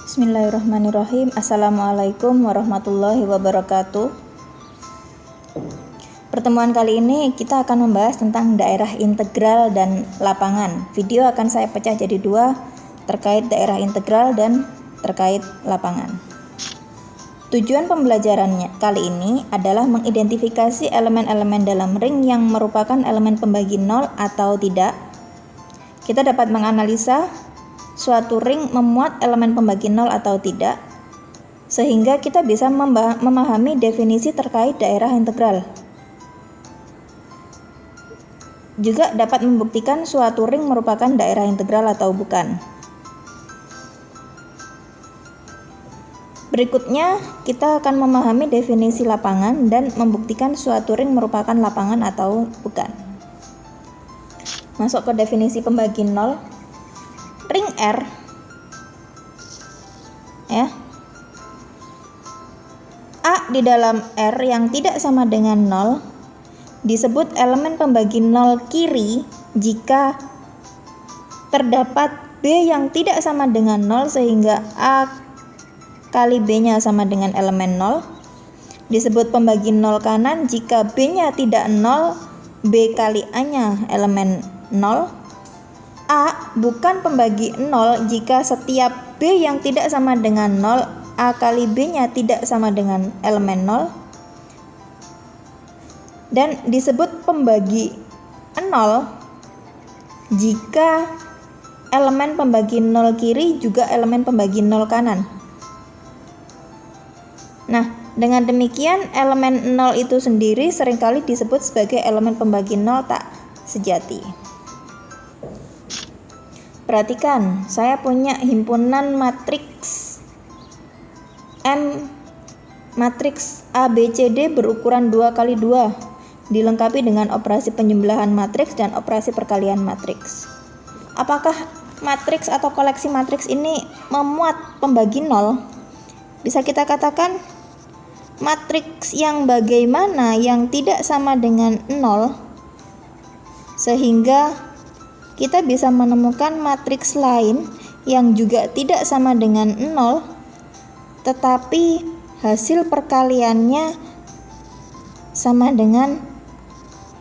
Bismillahirrahmanirrahim. Assalamualaikum warahmatullahi wabarakatuh. Pertemuan kali ini kita akan membahas tentang daerah integral dan lapangan. Video akan saya pecah jadi dua, terkait daerah integral dan terkait lapangan. Tujuan pembelajarannya kali ini adalah mengidentifikasi elemen-elemen dalam ring yang merupakan elemen pembagi nol atau tidak. Kita dapat menganalisa suatu ring memuat elemen pembagi nol atau tidak, sehingga kita bisa memahami definisi terkait daerah integral. Juga dapat membuktikan suatu ring merupakan daerah integral atau bukan. Berikutnya, kita akan memahami definisi lapangan dan membuktikan suatu ring merupakan lapangan atau bukan. Masuk ke definisi pembagi nol. Ring R ya, A di dalam R yang tidak sama dengan 0 disebut elemen pembagi nol kiri jika terdapat B yang tidak sama dengan 0 sehingga A kali B-nya sama dengan elemen 0. Disebut pembagi nol kanan jika B-nya tidak 0, B kali A-nya elemen 0. A bukan pembagi 0 jika setiap B yang tidak sama dengan 0, A kali B-nya tidak sama dengan elemen 0. Dan disebut pembagi 0 jika elemen pembagi 0 kiri juga elemen pembagi 0 kanan. Nah, dengan demikian elemen 0 itu sendiri seringkali disebut sebagai elemen pembagi 0 tak sejati. Perhatikan, saya punya himpunan matriks M, matriks A, B, C, D berukuran 2x2, dilengkapi dengan operasi penjumlahan matriks dan operasi perkalian matriks. Apakah matriks atau koleksi matriks ini memuat pembagi 0? Bisa kita katakan matriks yang bagaimana yang tidak sama dengan 0, sehingga kita bisa menemukan matriks lain yang juga tidak sama dengan 0, tetapi hasil perkaliannya sama dengan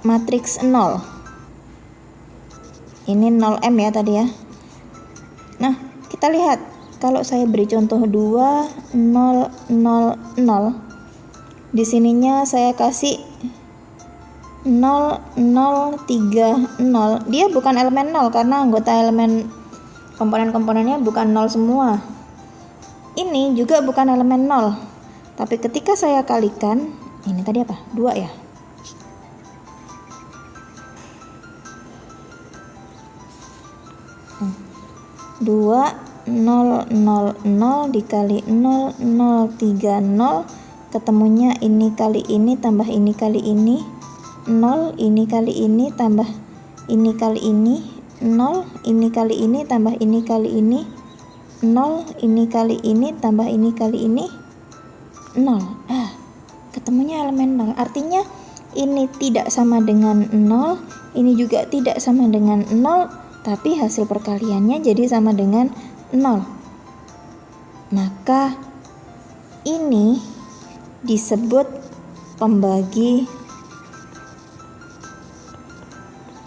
matriks 0. Ini 0M ya tadi ya. Nah, kita lihat kalau saya beri contoh 2 0 0 0. Di sininya saya kasih 0 0 3 0. Dia bukan elemen 0 karena anggota elemen komponen-komponennya bukan 0 semua. Ini juga bukan elemen 0. Tapi ketika saya kalikan, ini tadi apa? 2 ya. Dua 0 0 0 dikali 0 0 3 0, ketemunya ini kali ini tambah ini kali ini 0, ini kali ini tambah ini kali ini 0, ini kali ini tambah ini kali ini 0, ini kali ini tambah ini kali ini 0. Ketemunya elemen 0. Artinya ini tidak sama dengan 0, ini juga tidak sama dengan 0, tapi hasil perkaliannya jadi sama dengan 0. Maka ini disebut pembagi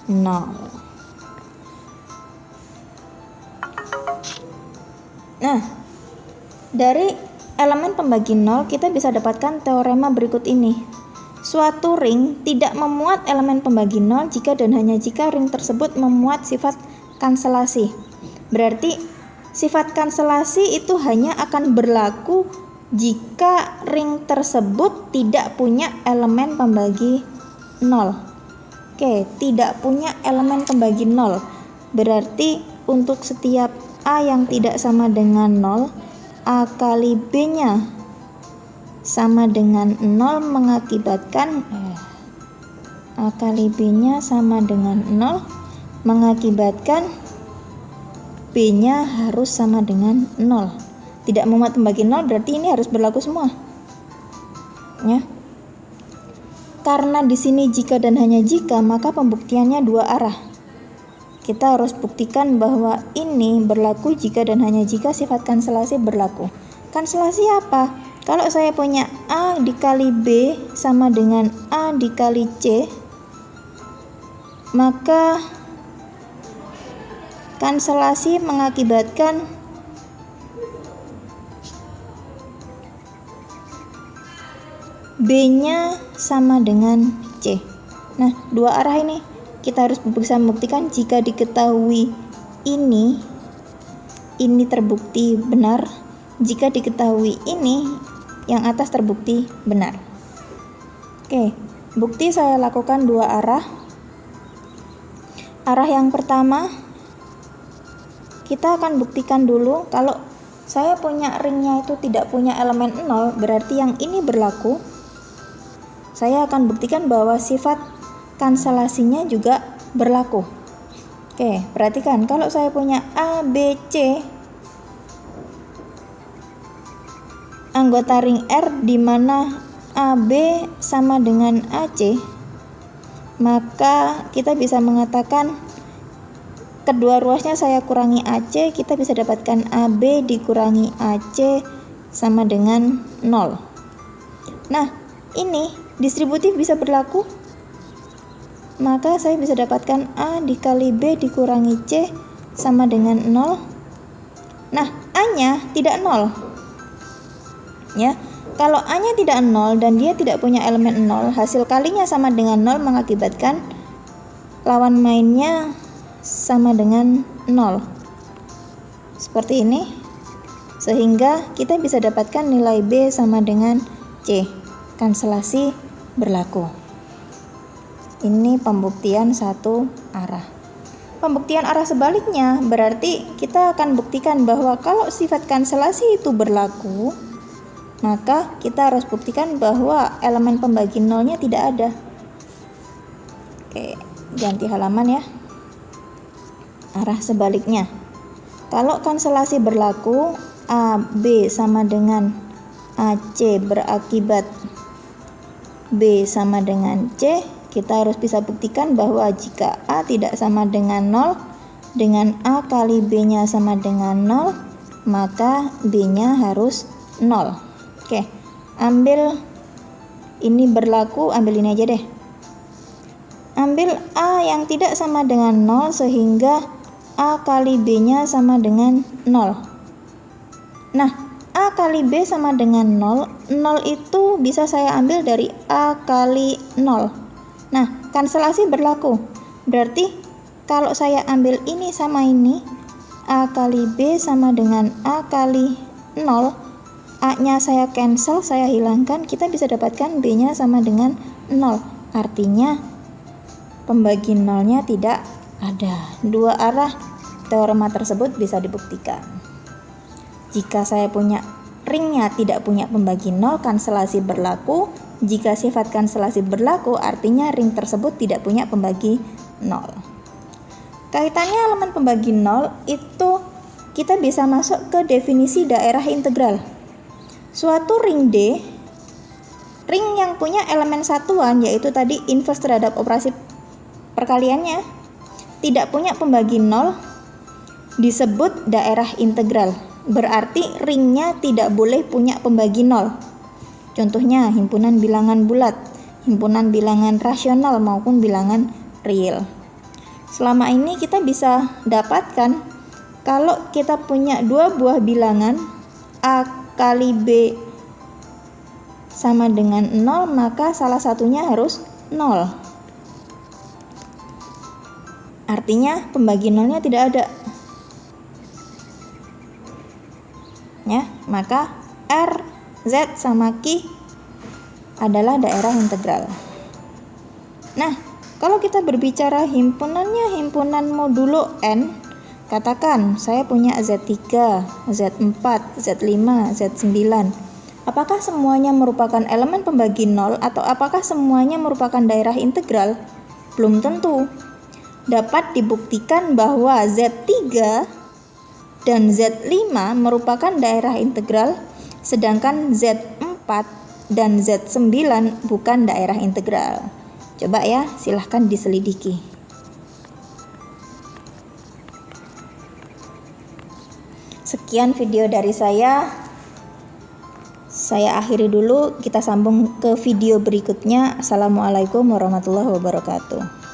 0. Nah, dari elemen pembagi 0 kita bisa dapatkan teorema berikut ini. Suatu ring tidak memuat elemen pembagi 0 jika dan hanya jika ring tersebut memuat sifat kanselasi. Berarti sifat kanselasi itu hanya akan berlaku jika ring tersebut tidak punya elemen pembagi 0. Oke, tidak punya elemen pembagi 0. Berarti untuk setiap A yang tidak sama dengan 0, A kali B-nya sama dengan 0 mengakibatkan A kali B-nya sama dengan 0 mengakibatkan B-nya harus sama dengan 0. Tidak memuat pembagi 0 berarti ini harus berlaku semua. Ya. Karena di sini jika dan hanya jika, maka pembuktiannya dua arah. kita harus buktikan bahwa ini berlaku jika dan hanya jika sifat kanselasi berlaku. Kanselasi apa? Kalau saya punya A dikali B sama dengan A dikali C, maka kanselasi mengakibatkan B-nya sama dengan C. Nah, dua arah ini kita harus bisa membuktikan jika diketahui ini terbukti benar, jika diketahui ini yang atas terbukti benar. Oke, bukti saya lakukan dua arah. Arah yang pertama, kita akan buktikan dulu kalau saya punya ringnya itu tidak punya elemen 0, berarti yang ini berlaku. Saya akan buktikan bahwa sifat kanselasinya juga berlaku. Oke, perhatikan kalau saya punya A, B, C, anggota ring R di mana AB sama dengan AC, maka kita bisa mengatakan kedua ruasnya saya kurangi AC, kita bisa dapatkan AB dikurangi AC sama dengan 0. Nah, ini distributif bisa berlaku, maka saya bisa dapatkan A dikali B dikurangi C sama dengan 0. Nah, A-nya tidak 0. Ya, kalau A-nya tidak 0 dan dia tidak punya elemen 0, hasil kalinya sama dengan 0 mengakibatkan lawan mainnya sama dengan 0. Seperti ini. Sehingga kita bisa dapatkan nilai B sama dengan C. Kanselasi berlaku. Ini pembuktian satu arah. Pembuktian arah sebaliknya berarti kita akan buktikan bahwa kalau sifat kanselasi itu berlaku, maka kita harus buktikan bahwa elemen pembagi nolnya tidak ada. Oke, ganti halaman ya. Arah sebaliknya. Kalau kanselasi berlaku, AB sama dengan AC berakibat B sama dengan C, kita harus bisa buktikan bahwa jika A tidak sama dengan 0, dengan A kali B-nya sama dengan 0, maka B-nya harus 0. Oke, ambil ini berlaku, ambil ini aja deh. Ambil A yang tidak sama dengan 0 sehingga A kali B-nya sama dengan 0. Nah, A kali B sama dengan 0. 0 itu bisa saya ambil dari A kali 0. Nah, kanselasi berlaku. Berarti kalau saya ambil ini sama ini, A kali B sama dengan A kali 0. A-nya saya cancel, saya hilangkan, kita bisa dapatkan B-nya sama dengan 0. Artinya pembagi nolnya tidak ada. Dua arah teorema tersebut bisa dibuktikan. Jika saya punya ringnya tidak punya pembagi nol, kanselasi berlaku. Jika sifat kanselasi berlaku, artinya ring tersebut tidak punya pembagi nol. Kaitannya elemen pembagi nol itu kita bisa masuk ke definisi daerah integral. Suatu ring D, ring yang punya elemen satuan yaitu tadi inverse terhadap operasi perkaliannya, tidak punya pembagi nol, disebut daerah integral. Berarti ringnya tidak boleh punya pembagi nol. Contohnya himpunan bilangan bulat, himpunan bilangan rasional maupun bilangan real. Selama ini kita bisa dapatkan kalau kita punya dua buah bilangan A kali B sama dengan 0, maka salah satunya harus 0. Artinya pembagi nolnya tidak ada. Ya, maka R, Z sama Q adalah daerah integral. Nah, kalau kita berbicara himpunannya himpunan modulo N, katakan saya punya Z3, Z4, Z5, Z9. Apakah semuanya merupakan elemen pembagi nol atau apakah semuanya merupakan daerah integral? Belum tentu. Dapat dibuktikan bahwa Z3 dan Z5 merupakan daerah integral, sedangkan Z4 dan Z9 bukan daerah integral. Coba ya, silahkan diselidiki. Sekian video dari saya. Saya akhiri dulu, kita sambung ke video berikutnya. Assalamualaikum warahmatullahi wabarakatuh.